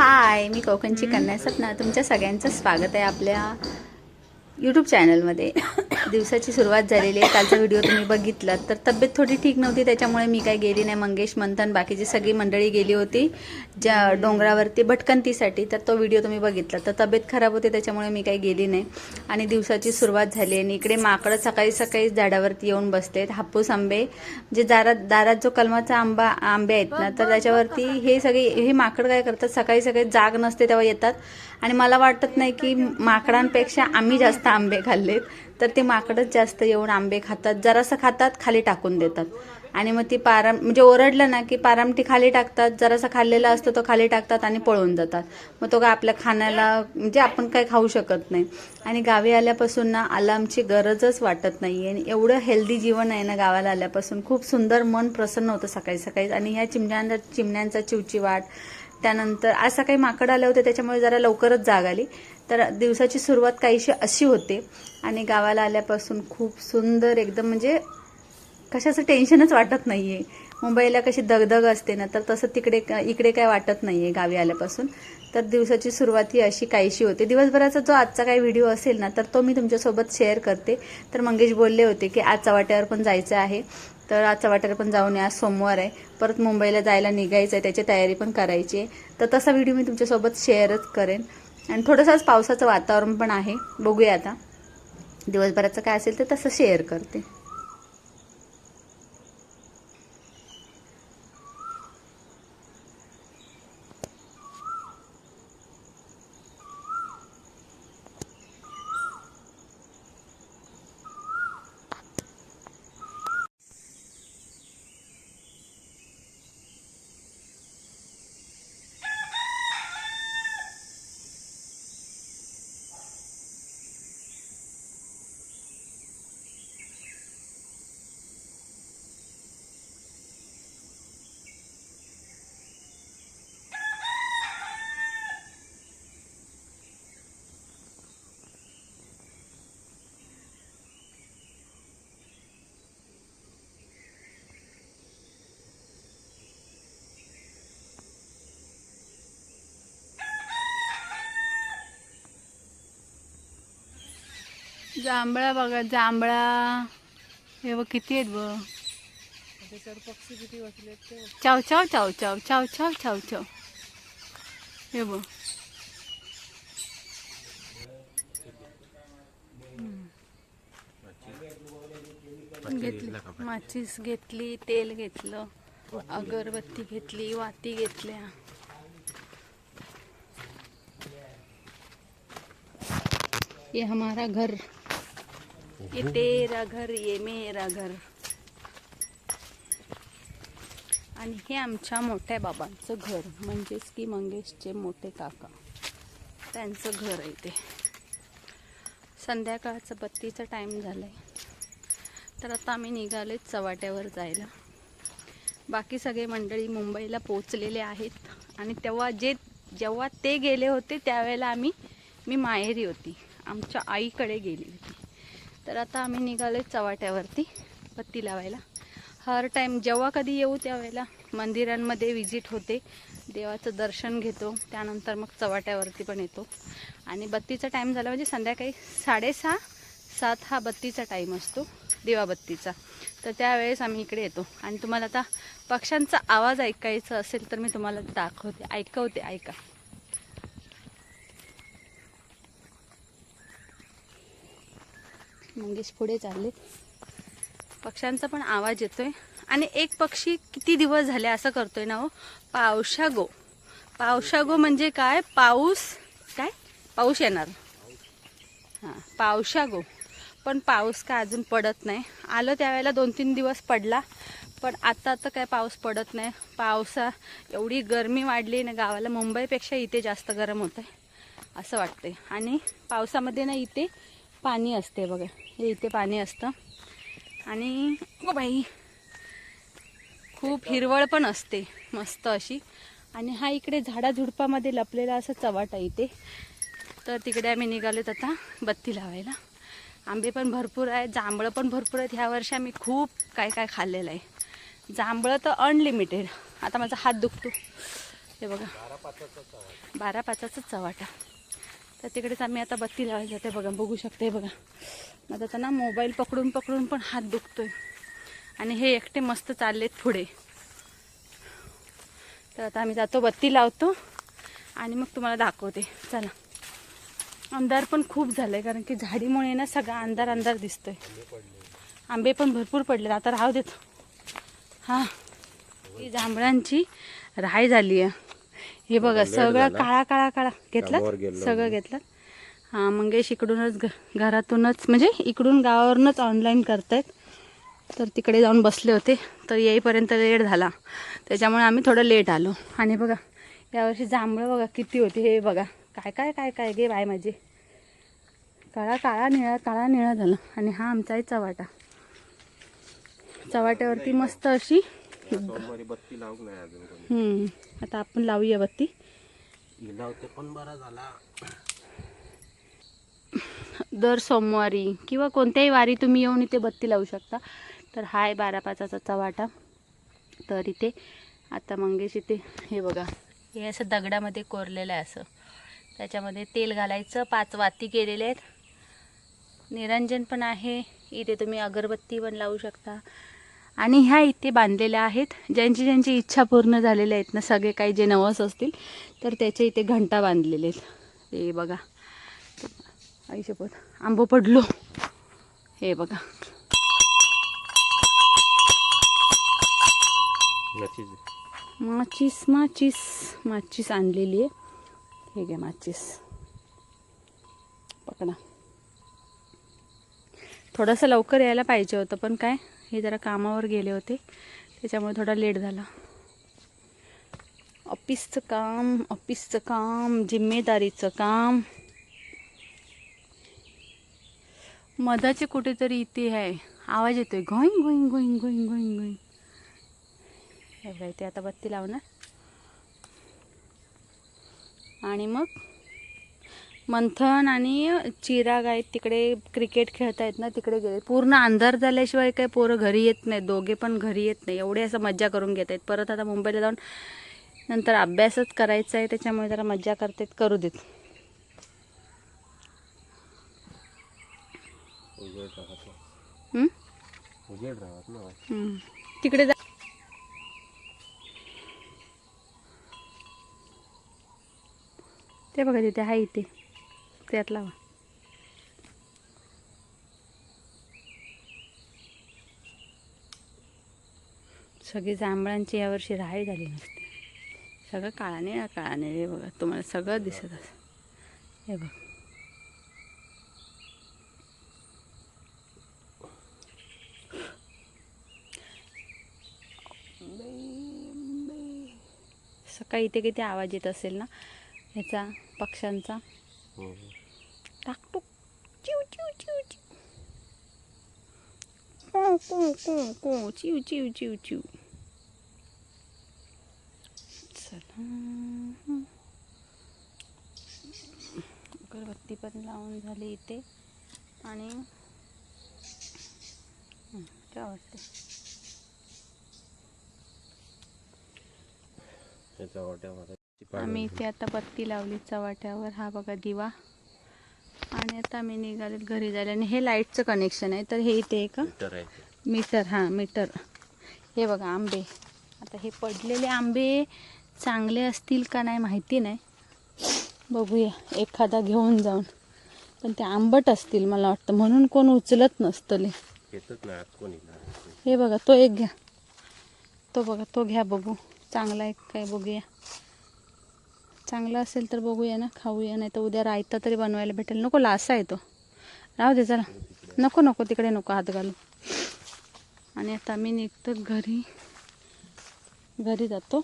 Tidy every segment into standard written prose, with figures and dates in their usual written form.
हाय, मी कोकणची कन्या सपना. तुमच्या सगळ्यांचं स्वागत आहे आपल्या यूट्यूब चॅनलमध्ये. दिवसाची सुरुवात झालेली आहे. कालचा व्हिडिओ तुम्ही बघितलात तर तब्येत थोडी ठीक नव्हती, त्याच्यामुळे मी काही गेली नाही. मंगेश, मंथन, बाकीची सगळी मंडळी गेली होती ज्या डोंगरावरती भटकंतीसाठी, तर तो व्हिडिओ तुम्ही बघितला. तर तब्येत खराब होती त्याच्यामुळे मी काही गेली नाही. आणि दिवसाची सुरुवात झाली आणि इकडे माकडं सकाळी सकाळी झाडावरती येऊन बसलेत. हापूस आंबे जे दारात जो कलमाचा आंबे आहेत ना, तर त्याच्यावरती हे माकड काय करतात, सकाळी सकाळी जाग नसते तेव्हा येतात. आणि मला वाटत नाही की माकडांपेक्षा आम्ही जास्त आंबे खाल्लेत, तर ते माकडच जास्त येऊन आंबे खातात. जरासं खातात, खाली टाकून देतात. आणि मग ती म्हणजे ओरडलं ना की पारामटी खाली टाकतात, जरासा खाल्लेला असतो तो खाली टाकतात आणि पळून जातात. मग तो काय आपल्या खाण्याला, म्हणजे आपण काय खाऊ शकत नाही. आणि गावी आल्यापासून ना अलार्मची गरजच वाटत नाही आहे. आणि एवढं हेल्दी जीवन आहे ना गावाला आल्यापासून. खूप सुंदर, मन प्रसन्न होतं सकाळी सकाळी. आणि ह्या चिमण्यांचा चिवचिवाट, त्यानंतर आज सकाळी माकड आले होते त्याच्यामुळे जरा लवकरच जाग आली. तर दिवसाची सुरुवात काहीशी अशी होते. आणि गावाला आल्यापासून खूप सुंदर एकदम, म्हणजे कशाचं टेन्शनच वाटत नाही आहे. मुंबईला कशी दगदग असते ना, तर तसं इकडे काय वाटत नाही आहे गावी आल्यापासून. तर दिवसाची सुरुवात ही अशी काहीशी होते. दिवसभराचा जो आजचा काही व्हिडिओ असेल ना, तर तो मी तुमच्यासोबत शेअर करते. तर मंगेश बोलले होते की आज चव्हाट्यावर पण जायचं आहे, तर आज चव्हाट्यावर पण जाऊन या. आज सोमवार आहे, परत मुंबईला जायला निघायचं आहे, त्याची तयारी पण करायची आहे. तर तसा व्हिडिओ मी तुमच्यासोबत शेअरच करेन. आणि थोडंसं आज पावसाचं वातावरण पण आहे, बघूया आता दिवसभराचं काय असेल तर तसं शेअर करते. जांभळा बघा, जांभळा हे बघ किती आहेत बघ. पक्षी किती वाचले. चाव चाव चाव चाव चाव चाव चाव चाव. हे बघ, घेतली माचीस घेतली, तेल घेतलं, अगरबत्ती घेतली, वाती घेतल्या. ये हमारा घर, ये तेरा घर, ये मेरा घर. आणि हे आमच्या मोठ्या बाबांचं घर, म्हणजेच की मंगेशचे मोठे काका, त्यांचं घर आहे ते. संध्याकाळचं बत्तीचा टाईम झालाय, तर आता आम्ही निघाले चव्हाट्यावर जायला. बाकी सगळे मंडळी मुंबईला पोचलेले आहेत. आणि जेव्हा ते गेले होते त्यावेळेला मी माहेरी होती, आमच्या आईकडे गेली होती. तर आता आम्ही निघाले चव्हाट्यावरती बत्ती लावायला. हर टाईम जेव्हा कधी येऊ त्यावेळेला मंदिरांमध्ये विजिट होते, देवाचं दर्शन घेतो, त्यानंतर मग चव्हाट्यावरती पण येतो. आणि बत्तीचा टाईम झाला म्हणजे संध्याकाळी 6:30-7 हा बत्तीचा टाईम असतो दिवाबत्तीचा. तर त्यावेळेस आम्ही इकडे येतो. आणि तुम्हाला आता पक्ष्यांचा आवाज ऐकायचा असेल तर मी तुम्हाला दाखवते, ऐका. मंगेश पुढे चालले. पक्ष्यांचा पण आवाज येतोय. आणि एक पक्षी किती दिवस झाले असं करतोय ना, हो, पावसागो. पावसागो म्हणजे काय, पाऊस येणार. हां, पावसागो. पण पाऊस काय अजून पडत नाही. आलं त्यावेळेला 2-3 दिवस पडला, पण आता काय पाऊस पडत नाही. एवढी गरमी वाढली ना गावाला, मुंबईपेक्षा इथे जास्त गरम होत आहे असं वाटतंय. आणि पावसामध्ये ना इथे पाणी असते बघा, हे इथे पाणी असतं. आणि ओ बाई, खूप हिरवळ पण असते मस्त अशी. आणि हा इकडे झाडाझुडपामध्ये लपलेला असा चव्हाटा इथे. तर तिकडे आम्ही निघालोत आता बत्ती लावायला. आंबे पण भरपूर आहेत, जांभळं पण भरपूर आहेत. ह्या वर्षी आम्ही खूप काय काय खाल्लेलं आहे. जांभळं तर अनलिमिटेड. आता माझा हात दुखतो, हे बघा 12-5चा चव्हाटा. तर तिकडेच आम्ही आता बत्ती लावायला जाते. बघा बघू शकते. बघा माझा आता ना मोबाईल पकडून पकडून पण हात दुखतोय आणि हे एकटे मस्त चाललेत पुढे. तर आता आम्ही जातो, बत्ती लावतो आणि मग तुम्हाला दाखवते. चला. अंधार पण खूप झालाय कारण की झाडीमुळे ना सगळा अंधार अंधार दिसतोय. आंबे पण भरपूर पडले. आता राहू देत. हा ही जांभळांची राय झाली आहे. हे बघा सगळं काळा काळा काळा घेतलं, सगळं घेतलं. हा मंगेश इकडूनच घरातूनच म्हणजे इकडून गावावरूनच ऑनलाईन करतायत. तर तिकडे जाऊन बसले होते तर येईपर्यंत लेट झाला, त्याच्यामुळे आम्ही थोडं लेट आलो. आणि बघा यावर्षी जांभळं बघा किती होती. हे बघा काय काय काय काय गे बाय माझे, काळा काळा निळा झाला. आणि हा आमचा आहे चव्हाटा. चव्हाट्यावरती मस्त अशी बत्ती लावूक नाही अजून. आता आपण लावूया बत्ती. लावते पण बरा झाला. दर सोमवारी किंवा कोणत्याही वारी तुम्ही येऊन इथे बत्ती लावू शकता. तर हाय 12-5चा चव्हाटा. तर इथे आता मंगेश इथे हे बघा हे असं दगडामध्ये कोरलेलं आहे. असं त्याच्यामध्ये तेल घालायचं. 5 वाती केलेले आहेत. निरंजन पण आहे इथे. तुम्ही अगरबत्ती पण लावू शकता. आणि ह्या इथे बांधलेल्या आहेत. ज्यांची ज्यांची इच्छा पूर्ण झालेल्या आहेत ना, सगळे काही जे नवस असतील तर त्याचे इथे घंटा बांधलेले आहेत. हे बघा आईशपथ आंबो पडलो. हे बघा माचीस आणलेली आहे. हे घ्या माचीस पकडा. थोडंसं लवकर यायला पाहिजे होतं पण काय हे जरा कामावर गेले होते त्याच्यामुळे थोडा लेट झाला. ऑफिसचं काम जिम्मेदारीचं काम. मधाचे कुठेतरी इथे आहे आवाज येतोय going going going going going going. हे बघा इथे आता बत्ती लावणार आणि मग मंथन आणि चिराग आहेत तिकडे क्रिकेट खेळतायत ना, तिकडे गेले. पूर्ण अंधार झाल्याशिवाय काय पोरं घरी येत नाही. दोघे पण घरी येत नाही. एवढे असं मज्जा करून घेत आहेत. परत आता मुंबईला जाऊन नंतर अभ्यासच करायचा आहे त्याच्यामुळे जरा मज्जा करतात. करू देत. तिकडे जा. ते बघा तिथे आहे इथे त्यात लावा. सगळी जांभळांची यावर्षी राहाय झाली नसते. सगळं काळाने हे बघा तुम्हाला सगळं दिसत असं. हे बघ सकाळी इथे किती आवाज येत असेल ना ह्याचा, पक्ष्यांचा. टाकटूक चिव चिव चिव चिव को को को को चिव चिव चिव चिव. चला अगरबत्ती पण लावून झाली इथे. आणि काय वाटते आम्ही इथे आता बत्ती लावली चव्हाट्यावर. हा बघा दिवा. आणि आता आम्ही निघाले घरी जायला. आणि हे लाईटचं कनेक्शन आहे. तर हे इथे आहे का मीटर. हां मीटर. हे बघा आंबे. आता हे पडलेले आंबे चांगले असतील का नाही माहिती नाही. बघूया एखादा घेऊन जाऊन. पण ते आंबट असतील मला वाटतं म्हणून कोण उचलत नसतं. हे बघा तो एक घ्या. तो बघा तो घ्या बघू चांगला आहे काय बघूया. चांगला असेल तर बघूया ना, खाऊया. नाही तर उद्या रायता तरी बनवायला भेटेल. नको लासा आहे तो, राहू दे चला. नको नको तिकडे नको हात घालू. आणि आता आम्ही निघतो घरी जातो.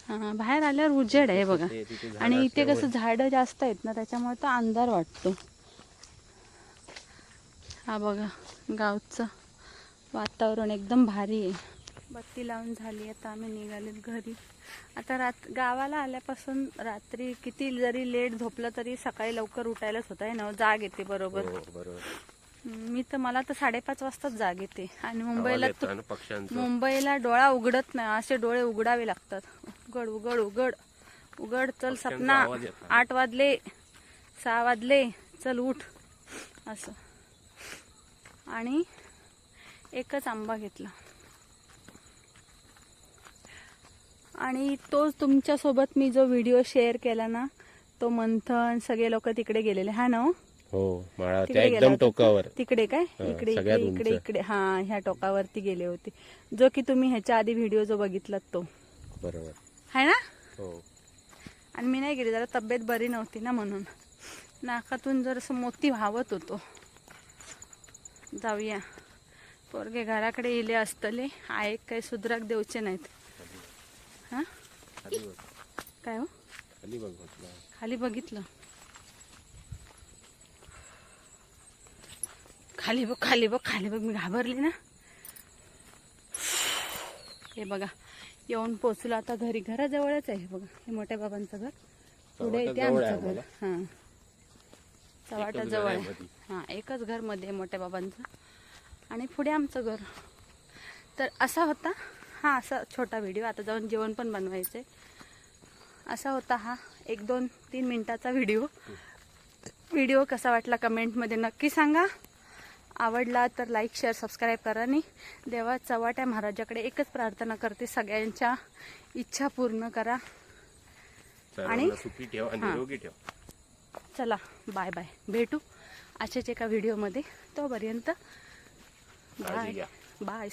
हां बाहेर आल्यावर उजेड आहे बघा. आणि इथे कसं झाडं जास्त आहेत ना त्याच्यामुळे तो अंधार वाटतो. हा बघा गावचं वातावरण एकदम भारी आहे. बत्ती लावून झाली. आता आम्ही निघालेत घरी. आता गावाला आल्यापासून रात्री किती जरी लेट झोपलं तरी सकाळी लवकर उठायलाच होत आहे ना, जाग येते बरोबर. मी तर मला तर 5:30 वाजताच जाग येते आणि मुंबईला आवाज येतो ना पक्ष्यांचा. मुंबईला डोळा उघडत नाही, असे डोळे उघडावे लागतात. उघड उघड उघड उघड, चल पक्ष्यांचा सपना, आवाज येतो. 8 वाजले, 6 वाजले, चल उठ असं. आणि एकच आंबा घेतला आणि तोच तुमच्यासोबत मी जो व्हिडिओ शेअर केला ना, तो मंथन सगळे लोक तिकडे गेलेले, हा ना हो? हो माळा त्या तिकडे गेला एकदम होता. टोकावर. तिकडे काय हा, इकडे सगळ्यात इकडे इकडे उंच. इकडे हा, ह्या टोकावरती गेले होते, जो की तुम्ही ह्याच्या आधी व्हिडिओ जो बघितलात तो बरोबर. आहे ना. हो आणि मी नाही गेली, जरा तब्येत बरी नव्हती ना, म्हणून नाकातून जरासं मोती व्हावत होतो. जाऊया, पोरगे घराकडे इले असतले, आहे काही सुधराक देऊचे नाहीत. हा खाली बघ, काय हो, खाली बघ म्हटलं. खाली बघितलं, खाली बघ खाली बघ खाली बघ, मी घाबरली ना. हे बघा येऊन पोचलो आता घरी. घराजवळच आहे बघा, हे मोठ्या बाबांचं घर, पुढे चव्हाटा इथे जवळ आहे आमचं घर. आम्हाला. हा चव्हाटा एकच घर जवळ आहे आहे. मध्ये. हा एकच घर मध्ये आहे मोठ्या बाबांचं, आणि पुढे आमचं घर. तर असा होता हा, असा छोटा व्हिडिओ. आता जाऊन जेवण पण बनवायचंय. असा होता हा 1-2-3 मिनिटाचा व्हिडिओ. व्हिडिओ कसा वाटला कमेंटमध्ये नक्की सांगा. आवडला तर लाईक शेअर सबस्क्राईब करा. आणि देवा चव्हाट्या महाराजाकडे एकच प्रार्थना करते, सगळ्यांच्या इच्छा पूर्ण करा. सर्वांना सुखी ठेव आणि हा. निरोगी ठेव. चला बाय बाय, भेटू अशाच एका व्हिडिओमध्ये. तोपर्यंत काळजी बाय घ्या. बाय.